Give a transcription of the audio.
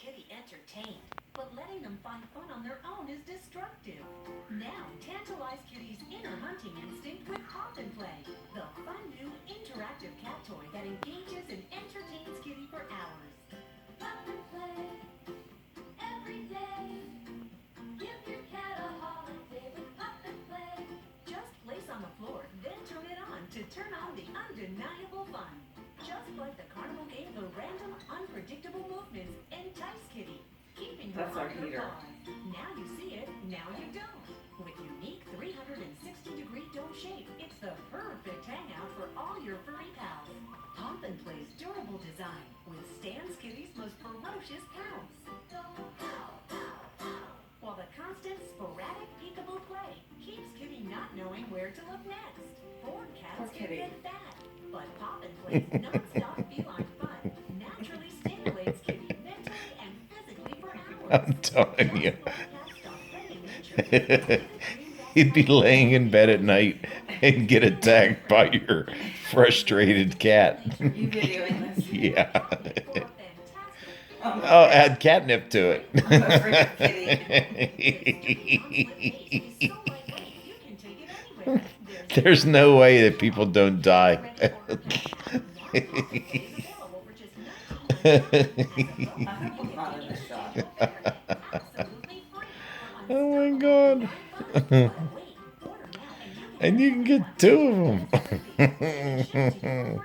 kitty entertained, but letting them find fun on their own is destructive. Now, tantalize kitty's inner hunting instinct with Pop and Play, the fun new interactive cat toy that engages and entertains kitty for hours. Pop and Play every day. Give your cat a holiday with Pop and Play. Just place on the floor, then turn it on to turn on the undeniable fun. Just like the carnival game, the random, unpredictable movements entice kitty, keeping her That's our on her heater. paws. Now you see it, now you don't. With unique 360-degree dome shape, it's the perfect hangout for all your furry pals. Pop and Play's durable design withstands kitty's most ferocious pounce. While the constant, sporadic, peekaboo play keeps kitty not knowing where to look next. Bored cats Poor can kitty. get fat, but Pop and Play's non-stop feline fun naturally stimulates kitty mentally and physically for hours. I'm telling you. Just let cats stop threatening nature. He'd be laying in bed at night and get attacked by your frustrated cat. You videoing this? Yeah. For a fantastic Oh, add catnip to it. Freaking kitty. There's no way that people don't die. I hope I'm not in this shot. Oh my god. And you can get two of them.